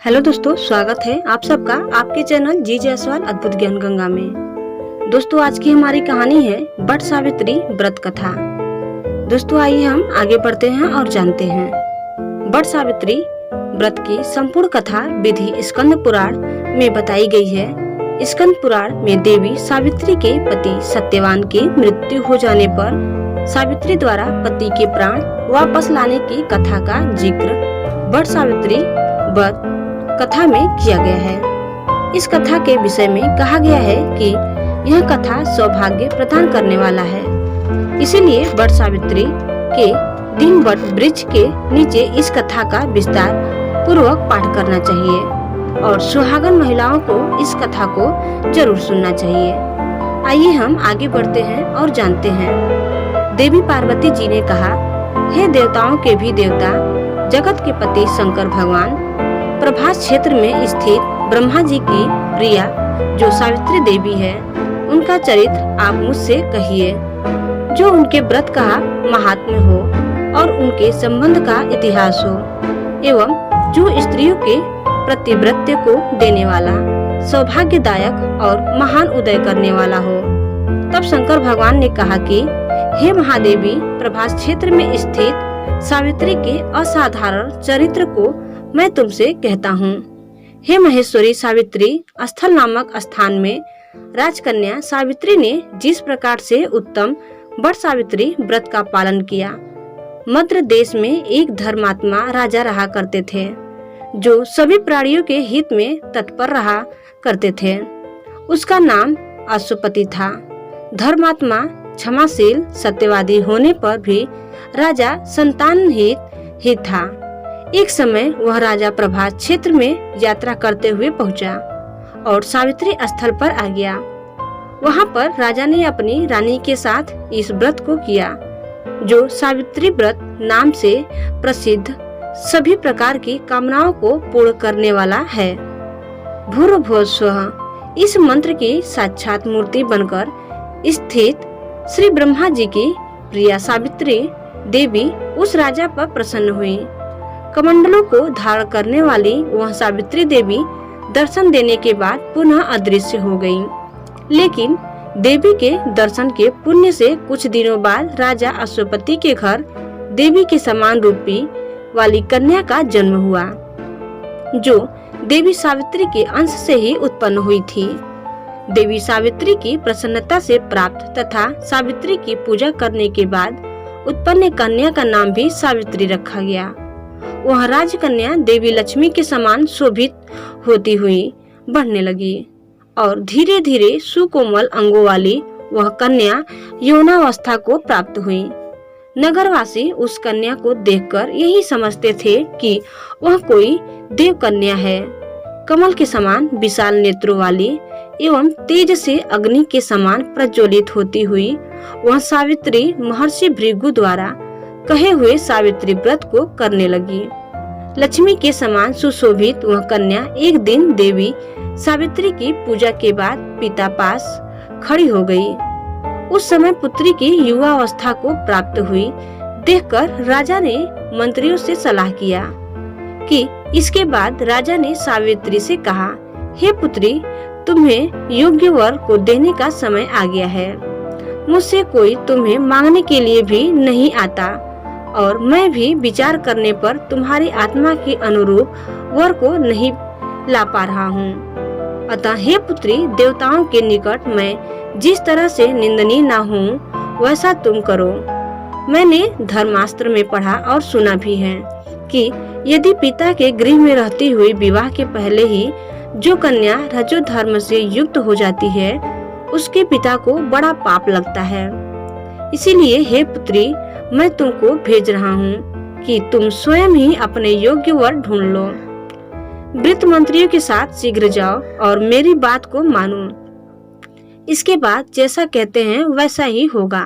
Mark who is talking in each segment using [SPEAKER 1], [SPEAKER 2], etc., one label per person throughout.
[SPEAKER 1] Hello दोस्तों, स्वागत है आप सबका आपके चैनल जी जायसवाल अद्भुत ज्ञान गंगा में। दोस्तों, आज की हमारी कहानी है वट सावित्री व्रत कथा। दोस्तों, आइए हम आगे बढ़ते हैं और जानते हैं। वट सावित्री व्रत की संपूर्ण कथा विधि स्कंद पुराण में बताई गई है। स्कंद पुराण में देवी सावित्री के पति सत्यवान की मृत्यु हो जाने पर सावित्री द्वारा पति के प्राण वापस लाने की कथा का जिक्र वट सावित्री व्रत कथा में किया गया है। इस कथा के विषय में कहा गया है कि यह कथा सौभाग्य प्रदान करने वाला है। इसीलिए वट सावित्री के दिन वट वृक्ष के नीचे इस कथा का विस्तार पूर्वक पाठ करना चाहिए और सुहागन महिलाओं को इस कथा को जरूर सुनना चाहिए। आइए हम आगे बढ़ते हैं और जानते हैं। देवी पार्वती जी ने कहा, हे देवताओं के भी देवता, जगत के पति शंकर भगवान, प्रभास क्षेत्र में स्थित ब्रह्मा जी की प्रिया जो सावित्री देवी है, उनका चरित्र आप मुझसे कहिए। जो उनके व्रत का महात्म्य हो और उनके संबंध का इतिहास हो एवं जो स्त्रियों के प्रतिव्रत्य को देने वाला, सौभाग्यदायक और महान उदय करने वाला हो। तब शंकर भगवान ने कहा कि हे महादेवी, प्रभास क्षेत्र में स्थित सावित्री के असाधारण चरित्र को मैं तुमसे कहता हूँ। हे महेश्वरी सावित्री, स्थल नामक स्थान में राजकन्या सावित्री ने जिस प्रकार से उत्तम वट सावित्री व्रत का पालन किया। मद्र देश में एक धर्मात्मा राजा रहा करते थे, जो सभी प्राणियों के हित में तत्पर रहा करते थे। उसका नाम अश्वपति था। धर्मात्मा क्षमाशील सत्यवादी होने पर भी राजा संतानहीन ही था। एक समय वह राजा प्रभास क्षेत्र में यात्रा करते हुए पहुंचा और सावित्री स्थल पर आ गया। वहां पर राजा ने अपनी रानी के साथ इस व्रत को किया, जो सावित्री व्रत नाम से प्रसिद्ध सभी प्रकार की कामनाओं को पूर्ण करने वाला है। भूर्भुवः स्वः इस मंत्र की साक्षात मूर्ति बनकर स्थित श्री ब्रह्मा जी की प्रिया सावित्री देवी उस राजा पर प्रसन्न हुई। कमंडलों को धारण करने वाली वह सावित्री देवी दर्शन देने के बाद पुनः अदृश्य हो गई। लेकिन देवी के दर्शन के पुण्य से कुछ दिनों बाद राजा अश्वपति के घर देवी के समान रूपी वाली कन्या का जन्म हुआ, जो देवी सावित्री के अंश से ही उत्पन्न हुई थी। देवी सावित्री की प्रसन्नता से प्राप्त तथा सावित्री की पूजा करने के बाद उत्पन्न कन्या का नाम भी सावित्री रखा गया। वह राजकन्या देवी लक्ष्मी के समान शोभित होती हुई बढ़ने लगी और धीरे धीरे सुकोमल अंगों वाली वह कन्या यौनावस्था को प्राप्त हुई। नगरवासी उस कन्या को देखकर यही समझते थे कि वह कोई देव कन्या है। कमल के समान विशाल नेत्रों वाली एवं तेज से अग्नि के समान प्रज्वलित होती हुई वह सावित्री महर्षि भृगु द्वारा कहे हुए सावित्री व्रत को करने लगी। लक्ष्मी के समान सुशोभित वह कन्या एक दिन देवी सावित्री की पूजा के बाद पिता पास खड़ी हो गई। उस समय पुत्री की युवा अवस्था को प्राप्त हुई देखकर राजा ने मंत्रियों से सलाह किया कि इसके बाद राजा ने सावित्री से कहा, हे पुत्री, तुम्हें योग्य वर को देने का समय आ गया है। मुझसे कोई तुम्हें मांगने के लिए भी नहीं आता और मैं भी विचार करने पर तुम्हारी आत्मा के अनुरूप वर को नहीं ला पा रहा हूँ। अतः हे पुत्री, देवताओं के निकट मैं जिस तरह से निंदनीय न हूँ वैसा तुम करो। मैंने धर्मास्त्र में पढ़ा और सुना भी है कि यदि पिता के गृह में रहती हुई विवाह के पहले ही जो कन्या रजो धर्म से युक्त हो जाती है, उसके पिता को बड़ा पाप लगता है। इसीलिए हे पुत्री, मैं तुमको भेज रहा हूँ कि तुम स्वयं ही अपने योग्य वर ढूंढ लो। वृत्त मंत्रियों के साथ शीघ्र जाओ और मेरी बात को मानो। इसके बाद जैसा कहते हैं वैसा ही होगा।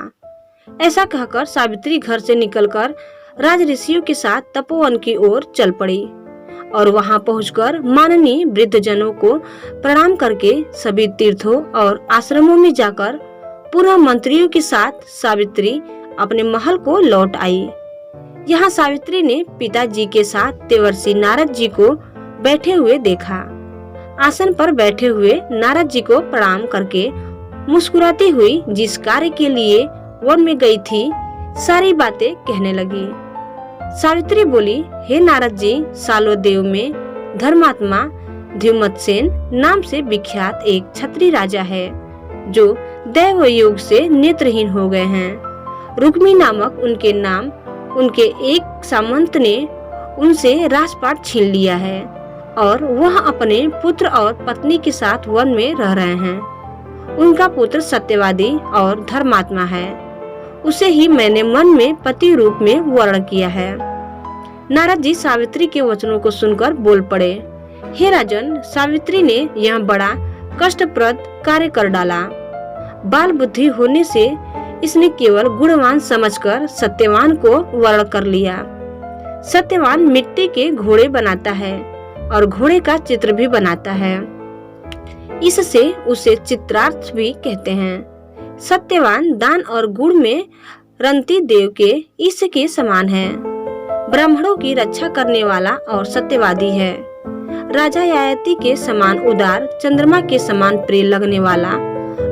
[SPEAKER 1] ऐसा कहकर सावित्री घर से निकलकर राज ऋषियों के साथ तपोवन की ओर चल पड़ी और वहां पहुंचकर माननीय वृद्ध जनों को प्रणाम करके सभी तीर्थों और आश्रमों में जाकर पुनः मंत्रियों के साथ सावित्री अपने महल को लौट आई। यहाँ सावित्री ने पिताजी के साथ देवर्षि नारद जी को बैठे हुए देखा। आसन पर बैठे हुए नारद जी को प्रणाम करके मुस्कुराती हुई जिस कार्य के लिए वन में गई थी सारी बातें कहने लगी। सावित्री बोली, हे नारद जी, सालोदेव में धर्मात्मा द्युमत्सेन नाम से विख्यात एक क्षत्रिय राजा है जो दैव योग से नेत्रहीन हो गए हैं। रुक्मी नामक उनके नाम उनके एक सामंत ने उनसे राजपाट छीन लिया है और वह अपने पुत्र और पत्नी के साथ वन में रह रहे हैं। उनका पुत्र सत्यवादी और धर्मात्मा है। उसे ही मैंने मन में पति रूप में वर्ण किया है। नारद जी सावित्री के वचनों को सुनकर बोल पड़े, हे राजन, सावित्री ने यह बड़ा कष्टप्रद कार्य कर डाला। बाल बुद्धि होने से इसने केवल गुणवान समझकर सत्यवान को वर्ण कर लिया। सत्यवान मिट्टी के घोड़े बनाता है और घोड़े का चित्र भी बनाता है, इससे उसे चित्रार्थ भी कहते हैं। सत्यवान दान और गुण में रंती देव के ईश के समान है। ब्राह्मणों की रक्षा करने वाला और सत्यवादी है। राजा ययाति के समान उदार, चंद्रमा के समान प्रिय लगने वाला,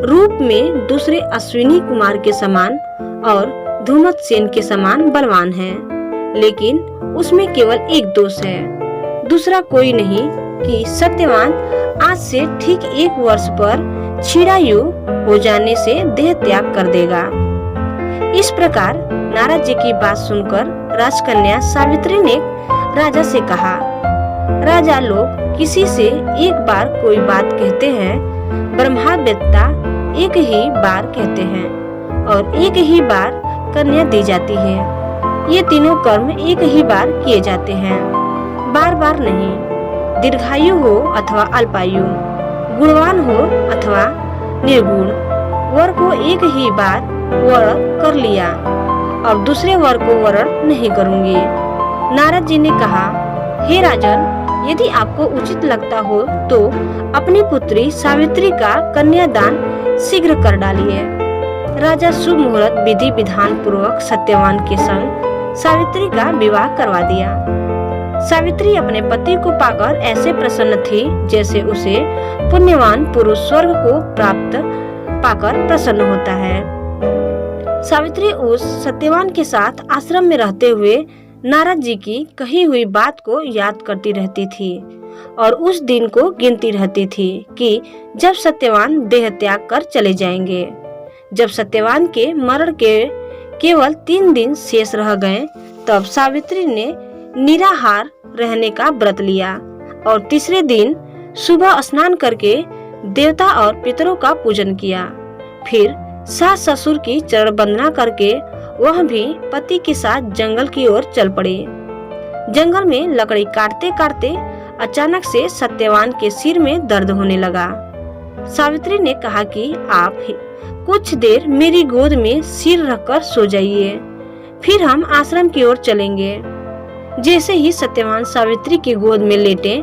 [SPEAKER 1] रूप में दूसरे अश्विनी कुमार के समान और धूमत्सेन के समान बलवान है। लेकिन उसमें केवल एक दोष है, दूसरा कोई नहीं कि सत्यवान आज से ठीक 1 वर्ष पर क्षीणायु हो जाने से देह त्याग कर देगा। इस प्रकार नारद जी की बात सुनकर राजकन्या सावित्री ने राजा से कहा, राजा लोग किसी से एक बार कोई बात कहते हैं, ब्रह्मवेत्ता एक ही बार कहते हैं और एक ही बार कन्या दी जाती है। ये तीनों कर्म एक ही बार किए जाते हैं, बार बार नहीं। दीर्घायु हो अथवा अल्पायु, गुणवान हो अथवा निर्गुण, वर को एक ही बार वर्ण कर लिया और दूसरे वर को वर्ण नहीं करूंगी। नारद जी ने कहा, हे राजन, यदि आपको उचित लगता हो तो अपनी पुत्री सावित्री का कन्यादान शीघ्र कर डालिए। राजा शुभ मुहूर्त विधि विधान पूर्वक सत्यवान के संग सावित्री का विवाह करवा दिया। सावित्री अपने पति को पाकर ऐसे प्रसन्न थी जैसे उसे पुण्यवान पुरुष स्वर्ग को प्राप्त पाकर प्रसन्न होता है। सावित्री उस सत्यवान के साथ आश्रम में रहते हुए नारद जी की कही हुई बात को याद करती रहती थी और उस दिन को गिनती रहती थी कि जब सत्यवान देह त्याग कर चले जाएंगे। जब सत्यवान के मरण के केवल 3 दिन शेष रह गए, तब सावित्री ने निराहार रहने का व्रत लिया और तीसरे दिन सुबह स्नान करके देवता और पितरों का पूजन किया। फिर सास ससुर की चरण वंदना करके वह भी पति के साथ जंगल की ओर चल पड़े। जंगल में लकड़ी काटते काटते अचानक से सत्यवान के सिर में दर्द होने लगा। सावित्री ने कहा कि आप कुछ देर मेरी गोद में सिर रखकर सो जाइए, फिर हम आश्रम की ओर चलेंगे। जैसे ही सत्यवान सावित्री की गोद में लेटे,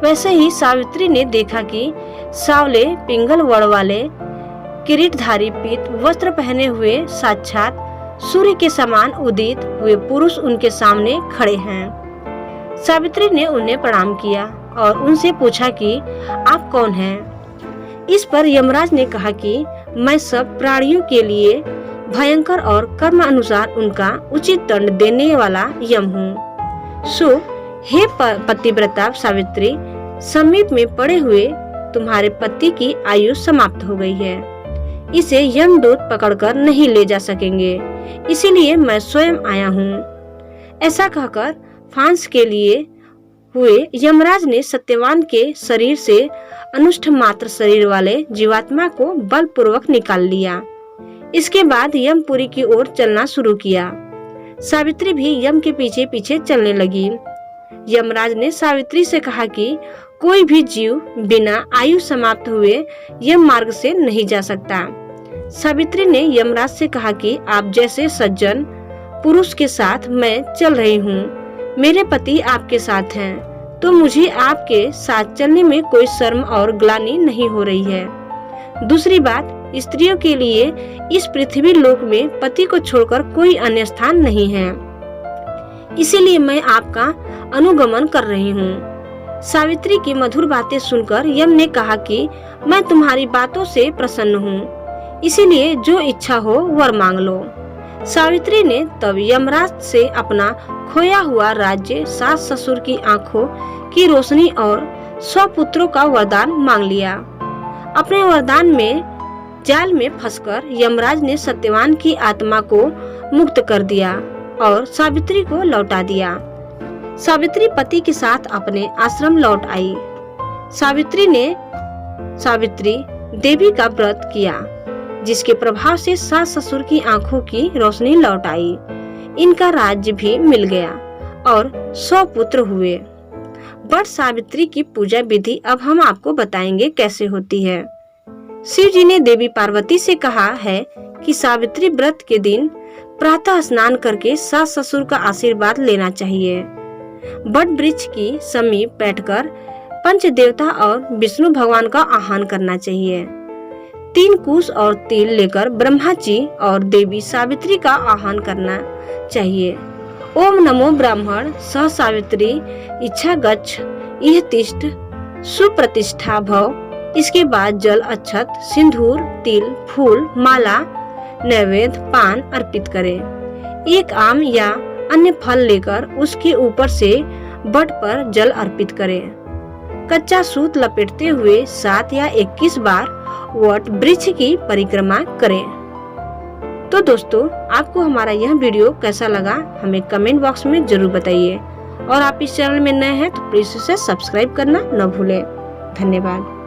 [SPEAKER 1] वैसे ही सावित्री ने देखा कि सावले पिंगल वड़ वाले किरीटधारी पीत वस्त्र पहने हुए साक्षात सूर्य के समान उदित हुए पुरुष उनके सामने खड़े हैं। सावित्री ने उन्हें प्रणाम किया और उनसे पूछा कि आप कौन हैं? इस पर यमराज ने कहा कि मैं सब प्राणियों के लिए भयंकर और कर्म अनुसार उनका उचित दंड देने वाला यम हूँ। सो हे पतिव्रता सावित्री, समीप में पड़े हुए तुम्हारे पति की आयु समाप्त हो गई है। इसे यमदूत पकड़कर नहीं ले जा सकेंगे, इसीलिए मैं स्वयं आया हूँ। ऐसा कहकर फांस के लिए हुए यमराज ने सत्यवान के शरीर से अनुष्ठ मात्र शरीर वाले जीवात्मा को बलपूर्वक निकाल लिया। इसके बाद यमपुरी की ओर चलना शुरू किया। सावित्री भी यम के पीछे पीछे चलने लगी। यमराज ने सावित्री से कहा कि कोई भी जीव बिना आयु समाप्त हुए यम मार्ग से नहीं जा सकता। सावित्री ने यमराज से कहा कि आप जैसे सज्जन पुरुष के साथ मैं चल रही हूँ, मेरे पति आपके साथ हैं, तो मुझे आपके साथ चलने में कोई शर्म और ग्लानि नहीं हो रही है। दूसरी बात, स्त्रियों के लिए इस पृथ्वी लोक में पति को छोड़कर कोई अन्य स्थान नहीं है, इसीलिए मैं आपका अनुगमन कर रही हूँ। सावित्री की मधुर बातें सुनकर यम ने कहा कि मैं तुम्हारी बातों से प्रसन्न हूँ, इसीलिए जो इच्छा हो वर मांग लो। सावित्री ने तब यमराज से अपना खोया हुआ राज्य, सास ससुर की आंखों की रोशनी और 100 पुत्रों का वरदान मांग लिया। अपने वरदान में जाल में फंसकर यमराज ने सत्यवान की आत्मा को मुक्त कर दिया और सावित्री को लौटा दिया। सावित्री पति के साथ अपने आश्रम लौट आई। सावित्री देवी का व्रत किया, जिसके प्रभाव से सास ससुर की आंखों की रोशनी लौट आई। इनका राज्य भी मिल गया और 100 पुत्र हुए। बट सावित्री की पूजा विधि अब हम आपको बताएंगे कैसे होती है। शिव जी ने देवी पार्वती से कहा है कि सावित्री व्रत के दिन प्रातः स्नान करके सास ससुर का आशीर्वाद लेना चाहिए। बट वृक्ष की समीप बैठकर पंच देवता और विष्णु भगवान का आह्वान करना चाहिए। 3 कुश और तिल लेकर ब्रह्मा जी और देवी सावित्री का आह्वान करना चाहिए। ओम नमो ब्राह्मण स सावित्री इच्छा गच्छ इह तिष्ठ सुप्रतिष्ठा भव। इसके बाद जल, अक्षत, सिंदूर, तिल, फूल, माला, नैवेद्य, पान अर्पित करें। एक आम या अन्य फल लेकर उसके ऊपर से बट पर जल अर्पित करें। कच्चा सूत लपेटते हुए 7 या 21 बार वट वृक्ष की परिक्रमा करें। तो दोस्तों, आपको हमारा यह वीडियो कैसा लगा हमें कमेंट बॉक्स में जरूर बताइए और आप इस चैनल में नए हैं तो प्लीज इसे सब्सक्राइब करना न भूलें। धन्यवाद।